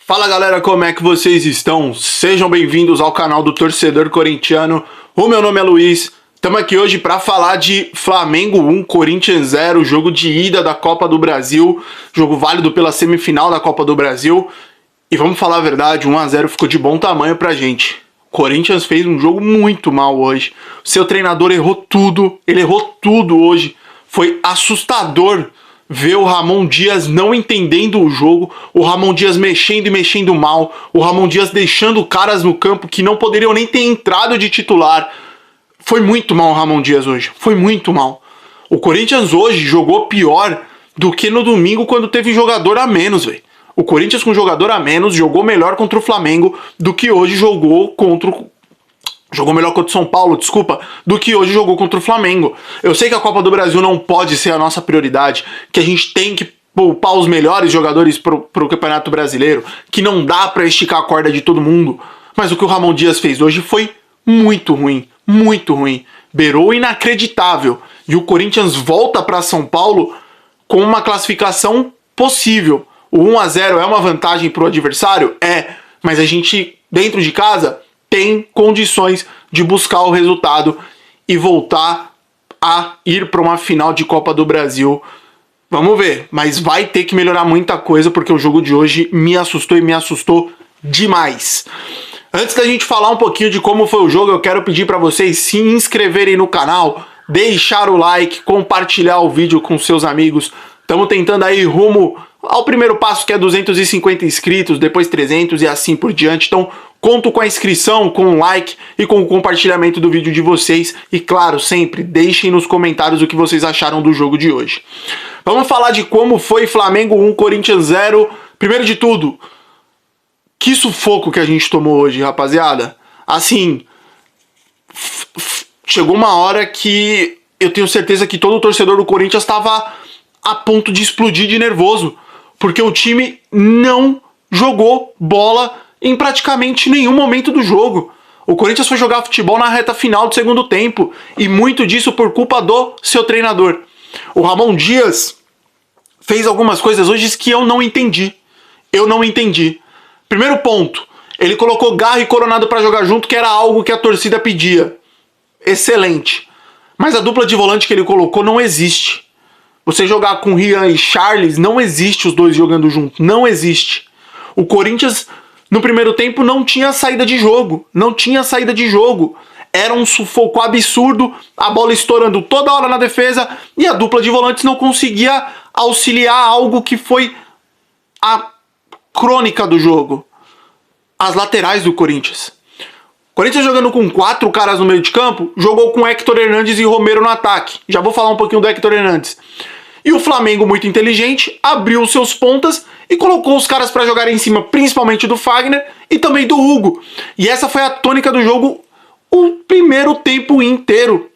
Fala galera, como é que vocês estão? Sejam bem-vindos ao canal do Torcedor Corintiano. O meu nome é Luiz. Estamos aqui hoje para falar de Flamengo 1, Corinthians 0, jogo de ida da Copa do Brasil, jogo válido pela semifinal da Copa do Brasil. E vamos falar a verdade, 1 a 0 ficou de bom tamanho pra gente. O Corinthians fez um jogo muito mal hoje. O seu treinador errou tudo, ele errou tudo hoje. Foi assustador ver o Ramon Dias não entendendo o jogo, o Ramon Dias mexendo e mexendo mal, o Ramon Dias deixando caras no campo que não poderiam nem ter entrado de titular. Foi muito mal o Ramon Dias hoje, foi muito mal. O Corinthians hoje jogou pior do que no domingo quando teve jogador a menos, velho. O Corinthians com jogador a menos jogou melhor contra o Flamengo do que hoje jogou contra o... Jogou melhor contra o São Paulo, desculpa, do que hoje jogou contra o Flamengo. Eu sei que a Copa do Brasil não pode ser a nossa prioridade, que a gente tem que poupar os melhores jogadores pro Campeonato Brasileiro, que não dá pra esticar a corda de todo mundo. Mas o que o Ramon Dias fez hoje foi muito ruim, muito ruim. Beirou inacreditável. E o Corinthians volta pra São Paulo com uma classificação possível. O 1 a 0 é uma vantagem pro adversário? É, mas a gente, dentro de casa, tem condições de buscar o resultado e voltar a ir para uma final de Copa do Brasil. Vamos ver, mas vai ter que melhorar muita coisa porque o jogo de hoje me assustou e me assustou demais. Antes da gente falar um pouquinho de como foi o jogo, eu quero pedir para vocês se inscreverem no canal, deixar o like, compartilhar o vídeo com seus amigos. Estamos tentando aí rumo ao primeiro passo, que é 250 inscritos, depois 300 e assim por diante. Então, conto com a inscrição, com o like e com o compartilhamento do vídeo de vocês. E claro, sempre deixem nos comentários o que vocês acharam do jogo de hoje. Vamos falar de como foi Flamengo 1, Corinthians 0. Primeiro de tudo, que sufoco que a gente tomou hoje, rapaziada. Assim, chegou uma hora que eu tenho certeza que todo torcedor do Corinthians estava a ponto de explodir de nervoso, porque o time não jogou bola em praticamente nenhum momento do jogo. O Corinthians foi jogar futebol na reta final do segundo tempo, e muito disso por culpa do seu treinador. O Ramon Dias fez algumas coisas hoje que eu não entendi. Eu não entendi. Primeiro ponto, ele colocou Garro e Coronado para jogar junto, que era algo que a torcida pedia. Excelente. Mas a dupla de volante que ele colocou não existe. Você jogar com Rian e Charles, não existe os dois jogando junto. Não existe. O Corinthians, no primeiro tempo, não tinha saída de jogo. Não tinha saída de jogo. Era um sufoco absurdo, a bola estourando toda hora na defesa e a dupla de volantes não conseguia auxiliar algo que foi a crônica do jogo. As laterais do Corinthians. O Corinthians jogando com 4 caras no meio de campo, jogou com Héctor Hernandes e Romero no ataque. Já vou falar um pouquinho do Héctor Hernandes. E o Flamengo, muito inteligente, abriu seus pontas e colocou os caras para jogar em cima, principalmente do Fagner e também do Hugo. E essa foi a tônica do jogo o primeiro tempo inteiro.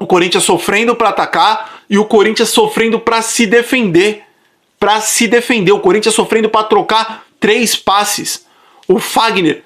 O Corinthians sofrendo para atacar e o Corinthians sofrendo para se defender. Para se defender. O Corinthians sofrendo para trocar 3 passes. O Fagner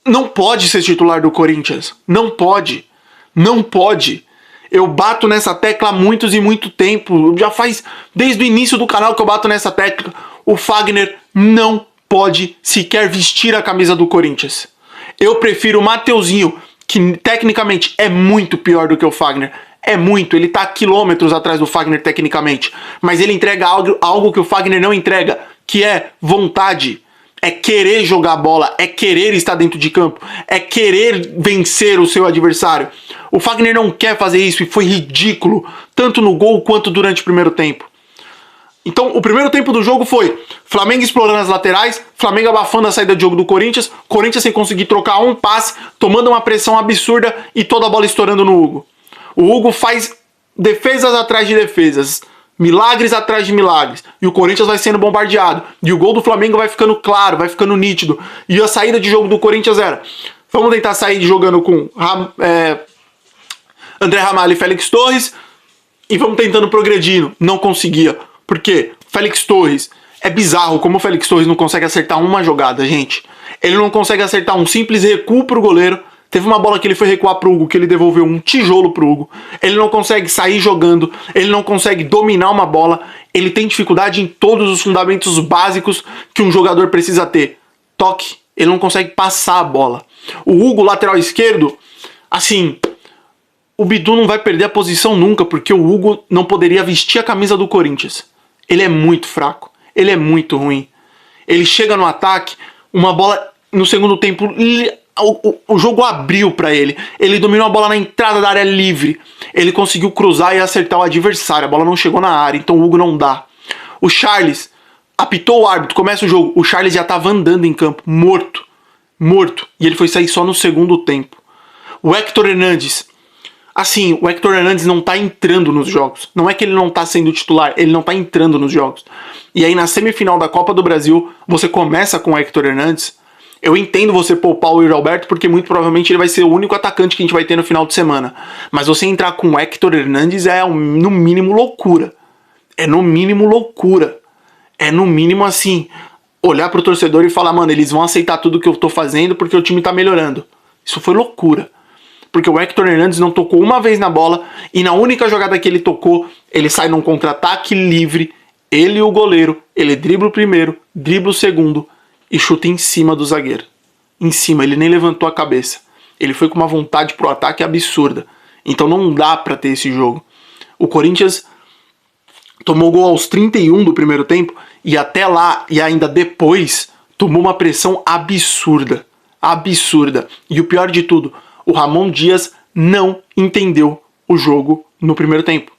não pode ser titular do Corinthians. Não pode. Não pode. Eu bato nessa tecla há muitos e muito tempo. Já faz desde o início do canal que eu bato nessa tecla. O Fagner não pode sequer vestir a camisa do Corinthians. Eu prefiro o Mateuzinho, que tecnicamente é muito pior do que o Fagner. É muito. Ele tá a quilômetros atrás do Fagner tecnicamente. Mas ele entrega algo que o Fagner não entrega, que é vontade. É querer jogar bola, é querer estar dentro de campo, é querer vencer o seu adversário. O Fagner não quer fazer isso e foi ridículo, tanto no gol quanto durante o primeiro tempo. Então, o primeiro tempo do jogo foi Flamengo explorando as laterais, Flamengo abafando a saída de jogo do Corinthians, Corinthians sem conseguir trocar um passe, tomando uma pressão absurda e toda a bola estourando no Hugo. O Hugo faz defesas atrás de defesas, milagres atrás de milagres. E o Corinthians vai sendo bombardeado. E o gol do Flamengo vai ficando claro, vai ficando nítido. E a saída de jogo do Corinthians era: vamos tentar sair jogando com André Ramalho e Félix Torres. E vamos tentando progredindo. Não conseguia. Por quê? Félix Torres. É bizarro como o Félix Torres não consegue acertar uma jogada, gente. Ele não consegue acertar um simples recuo pro goleiro. Teve uma bola que ele foi recuar pro Hugo, que ele devolveu um tijolo pro Hugo. Ele não consegue sair jogando, ele não consegue dominar uma bola, ele tem dificuldade em todos os fundamentos básicos que um jogador precisa ter. Toque, ele não consegue passar a bola. O Hugo, lateral esquerdo, assim, o Bidu não vai perder a posição nunca, porque o Hugo não poderia vestir a camisa do Corinthians. Ele é muito fraco, ele é muito ruim. Ele chega no ataque, uma bola no segundo tempo, o jogo abriu pra ele. Ele dominou a bola na entrada da área livre. Ele conseguiu cruzar e acertar o adversário. A bola não chegou na área, então o Hugo não dá. O Charles apitou o árbitro, começa o jogo. O Charles já tava andando em campo, morto. E ele foi sair só no segundo tempo. O Héctor Hernandes, assim, o Héctor Hernandes não tá entrando nos jogos. Não é que ele não tá sendo titular, ele não tá entrando nos jogos. E aí na semifinal da Copa do Brasil, você começa com o Héctor Hernandes. Eu entendo você poupar o Yuri Alberto, porque muito provavelmente ele vai ser o único atacante que a gente vai ter no final de semana. Mas você entrar com o Héctor Hernandes é no mínimo loucura. É no mínimo loucura. É no mínimo assim, olhar pro torcedor e falar, mano, eles vão aceitar tudo que eu tô fazendo porque o time tá melhorando. Isso foi loucura. Porque o Héctor Hernandes não tocou uma vez na bola e na única jogada que ele tocou, ele sai num contra-ataque livre, ele e o goleiro, ele dribla o primeiro, dribla o segundo e chuta em cima do zagueiro. Em cima, ele nem levantou a cabeça. Ele foi com uma vontade pro ataque absurda. Então não dá pra ter esse jogo. O Corinthians tomou gol aos 31 do primeiro tempo e até lá, e ainda depois, tomou uma pressão absurda. Absurda. E o pior de tudo, o Ramon Dias não entendeu o jogo no primeiro tempo.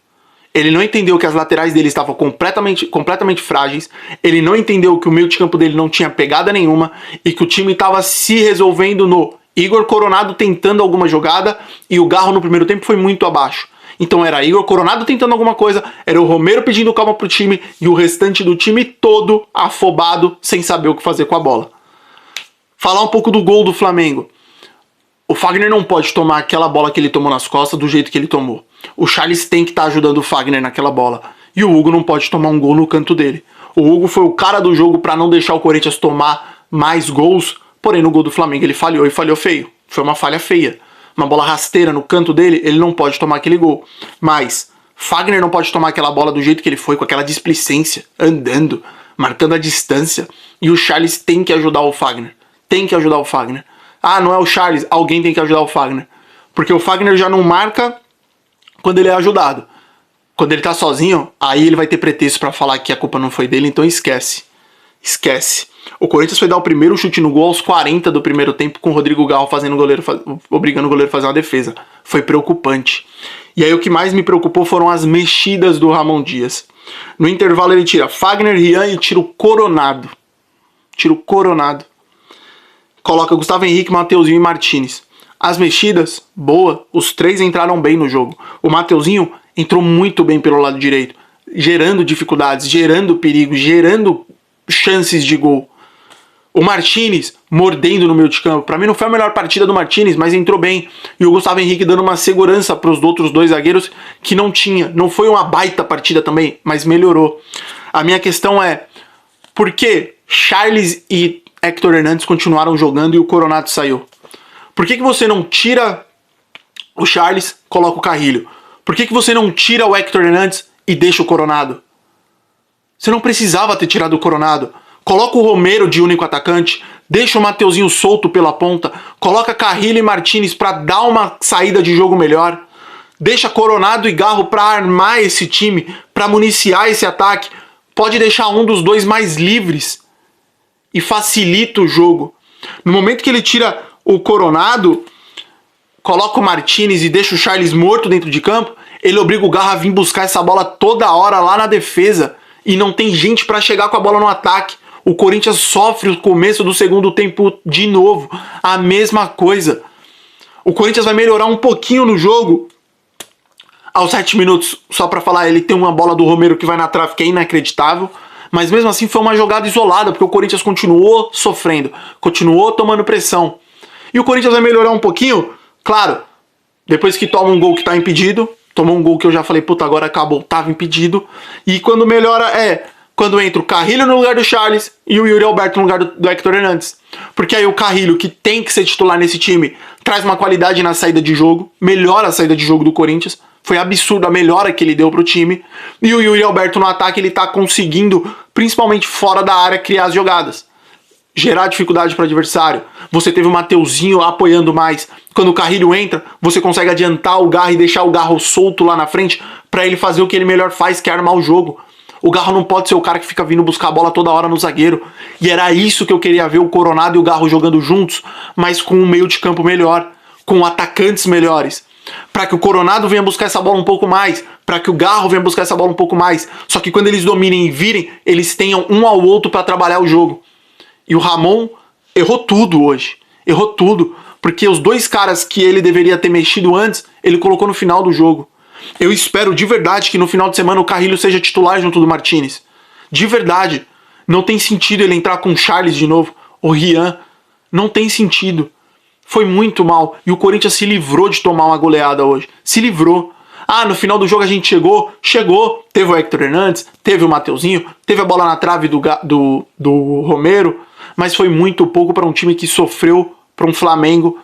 Ele não entendeu que as laterais dele estavam completamente frágeis. Ele não entendeu que o meio de campo dele não tinha pegada nenhuma e que o time estava se resolvendo no Igor Coronado tentando alguma jogada e o Garro no primeiro tempo foi muito abaixo. Então era Igor Coronado tentando alguma coisa, era o Romero pedindo calma pro time e o restante do time todo afobado, sem saber o que fazer com a bola. Falar um pouco do gol do Flamengo. O Fagner não pode tomar aquela bola que ele tomou nas costas do jeito que ele tomou. O Charles tem que estar ajudando o Fagner naquela bola. E o Hugo não pode tomar um gol no canto dele. O Hugo foi o cara do jogo para não deixar o Corinthians tomar mais gols, porém no gol do Flamengo ele falhou e falhou feio. Foi uma falha feia. Uma bola rasteira no canto dele, ele não pode tomar aquele gol. Mas Fagner não pode tomar aquela bola do jeito que ele foi, com aquela displicência, andando, marcando a distância. E o Charles tem que ajudar o Fagner. Tem que ajudar o Fagner. Ah, não é o Charles, alguém tem que ajudar o Fagner. Porque o Fagner já não marca quando ele é ajudado. Quando ele tá sozinho, aí ele vai ter pretexto pra falar que a culpa não foi dele, então esquece. Esquece. O Corinthians foi dar o primeiro chute no gol aos 40 do primeiro tempo, com o Rodrigo Garro obrigando o goleiro a fazer uma defesa. Foi preocupante. E aí o que mais me preocupou foram as mexidas do Ramon Dias. No intervalo ele tira Fagner, Rian e tira o Coronado. Tira o Coronado. Coloca Gustavo Henrique, Mateuzinho e Martinez. As mexidas, boa. Os três entraram bem no jogo. O Mateuzinho entrou muito bem pelo lado direito, gerando dificuldades, gerando perigo, gerando chances de gol. O Martinez mordendo no meio de campo. Pra mim não foi a melhor partida do Martinez, mas entrou bem. E o Gustavo Henrique dando uma segurança pros outros dois zagueiros que não tinha. Não foi uma baita partida também, mas melhorou. A minha questão é, por que Charles e Héctor Hernandes continuaram jogando e o Coronado saiu? Por que você não tira o Charles, coloca o Carrilho? Por que você não tira o Héctor Hernandes e deixa o Coronado? Você não precisava ter tirado o Coronado. Coloca o Romero de único atacante, deixa o Mateuzinho solto pela ponta, coloca Carrilho e Martinez para dar uma saída de jogo melhor, deixa Coronado e Garro para armar esse time, para municiar esse ataque, pode deixar um dos dois mais livres e facilita o jogo. No momento que ele tira o Coronado, coloca o Martinez e deixa o Charles morto dentro de campo, ele obriga o Garro a vir buscar essa bola toda hora lá na defesa e não tem gente para chegar com a bola no ataque. O Corinthians sofre o começo do segundo tempo de novo. A mesma coisa. O Corinthians vai melhorar um pouquinho no jogo. Aos 7 minutos, só pra falar, ele tem uma bola do Romero que vai na trave que é inacreditável. Mas mesmo assim foi uma jogada isolada, porque o Corinthians continuou sofrendo. Continuou tomando pressão. E o Corinthians vai melhorar um pouquinho, claro, depois que toma um gol que tá impedido. Tomou um gol que eu já falei, puta, agora acabou, tava impedido. E quando melhora quando entra o Carrilho no lugar do Charles e o Yuri Alberto no lugar do Héctor Hernandes. Porque aí o Carrilho, que tem que ser titular nesse time, traz uma qualidade na saída de jogo, melhora a saída de jogo do Corinthians. Foi absurdo a melhora que ele deu pro time. E o Yuri Alberto no ataque, ele tá conseguindo, principalmente fora da área, criar as jogadas. Gerar dificuldade para o adversário. Você teve o Mateuzinho apoiando mais. Quando o Carrilho entra, você consegue adiantar o Garro e deixar o Garro solto lá na frente para ele fazer o que ele melhor faz, que é armar o jogo. O Garro não pode ser o cara que fica vindo buscar a bola toda hora no zagueiro. E era isso que eu queria ver, o Coronado e o Garro jogando juntos, mas com um meio de campo melhor, com atacantes melhores. Para que o Coronado venha buscar essa bola um pouco mais, para que o Garro venha buscar essa bola um pouco mais. Só que quando eles dominem e virem, eles tenham um ao outro para trabalhar o jogo. E o Ramon errou tudo hoje. Errou tudo. Porque os dois caras que ele deveria ter mexido antes, ele colocou no final do jogo. Eu espero de verdade que no final de semana o Carrilho seja titular junto do Martinez. De verdade. Não tem sentido ele entrar com o Charles de novo. O Rian. Não tem sentido. Foi muito mal. E o Corinthians se livrou de tomar uma goleada hoje. Se livrou. Ah, no final do jogo a gente chegou. Chegou. Teve o Hector Hernandes. Teve o Mateuzinho. Teve a bola na trave do Romero. Mas foi muito pouco para um time que sofreu, para um Flamengo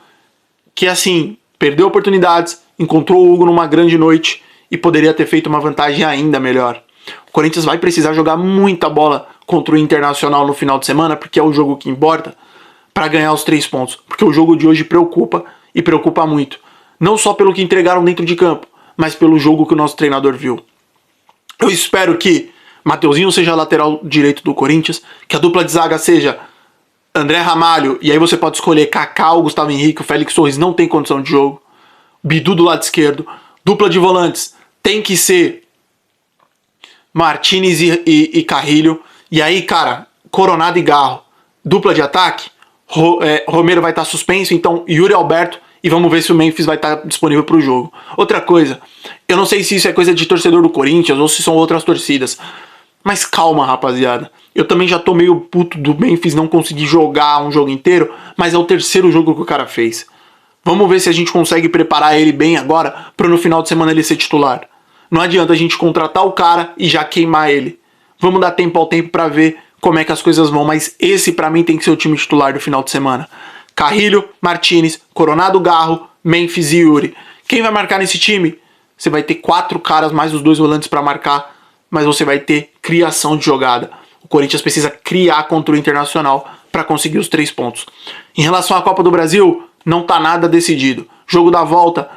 que, assim, perdeu oportunidades, encontrou o Hugo numa grande noite e poderia ter feito uma vantagem ainda melhor. O Corinthians vai precisar jogar muita bola contra o Internacional no final de semana, porque é o jogo que importa, para ganhar os 3 pontos. Porque o jogo de hoje preocupa, e preocupa muito. Não só pelo que entregaram dentro de campo, mas pelo jogo que o nosso treinador viu. Eu espero que Mateuzinho seja lateral direito do Corinthians, que a dupla de zaga seja André Ramalho, e aí você pode escolher Kaká, o Gustavo Henrique, o Félix Torres não tem condição de jogo. Bidu do lado esquerdo. Dupla de volantes tem que ser Martinez e Carrilho. E aí, cara, Coronado e Garro. Dupla de ataque, Romero vai estar suspenso, então Yuri Alberto, e vamos ver se o Memphis vai estar disponível para o jogo. Outra coisa, eu não sei se isso é coisa de torcedor do Corinthians ou se são outras torcidas, mas calma, rapaziada. Eu também já tô meio puto do Memphis não conseguir jogar um jogo inteiro, mas é o terceiro jogo que o cara fez. Vamos ver se a gente consegue preparar ele bem agora para no final de semana ele ser titular. Não adianta a gente contratar o cara e já queimar ele. Vamos dar tempo ao tempo para ver como é que as coisas vão, mas esse para mim tem que ser o time titular do final de semana. Carrilho, Martinez, Coronado, Garro, Memphis e Yuri. Quem vai marcar nesse time? Você vai ter 4 caras mais os 2 volantes para marcar, mas você vai ter criação de jogada. O Corinthians precisa criar contra o Internacional para conseguir os 3 pontos. Em relação à Copa do Brasil, não tá nada decidido. Jogo da volta,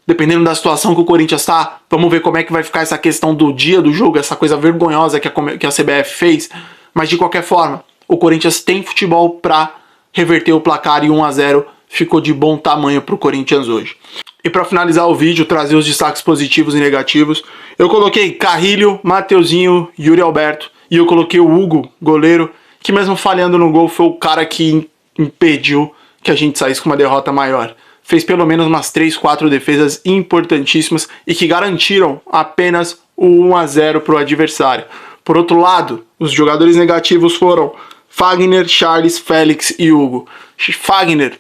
dependendo da situação que o Corinthians tá, vamos ver como é que vai ficar essa questão do dia do jogo, essa coisa vergonhosa que a CBF fez. Mas de qualquer forma, o Corinthians tem futebol para reverter o placar e 1-0 ficou de bom tamanho para o Corinthians hoje. E para finalizar o vídeo, trazer os destaques positivos e negativos, eu coloquei Carrilho, Mateuzinho, Yuri Alberto, e eu coloquei o Hugo, goleiro, que mesmo falhando no gol foi o cara que impediu que a gente saísse com uma derrota maior. Fez pelo menos umas 3, 4 defesas importantíssimas e que garantiram apenas o 1-0 para o adversário. Por outro lado, os jogadores negativos foram Fagner, Charles, Félix e Hugo. Fagner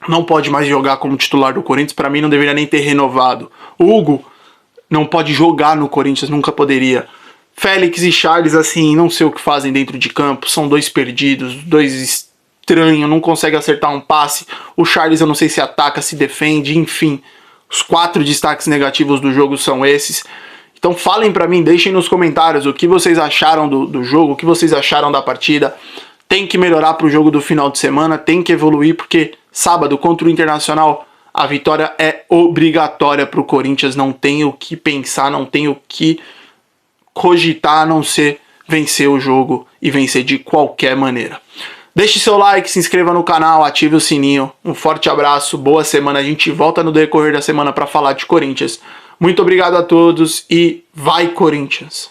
não pode mais jogar como titular do Corinthians, para mim não deveria nem ter renovado. Hugo não pode jogar no Corinthians, nunca poderia. Félix e Charles, assim, não sei o que fazem dentro de campo, são 2 perdidos, 2 estranhos, não conseguem acertar um passe. O Charles eu não sei se ataca, se defende, enfim. Os 4 destaques negativos do jogo são esses. Então falem pra mim, deixem nos comentários o que vocês acharam do jogo, o que vocês acharam da partida. Tem que melhorar pro jogo do final de semana, tem que evoluir, porque sábado contra o Internacional a vitória é obrigatória pro Corinthians, não tem o que pensar, não tem o que cogitar a não ser vencer o jogo e vencer de qualquer maneira. Deixe seu like, se inscreva no canal, ative o sininho. Um forte abraço, boa semana. A gente volta no decorrer da semana para falar de Corinthians. Muito obrigado a todos e vai Corinthians!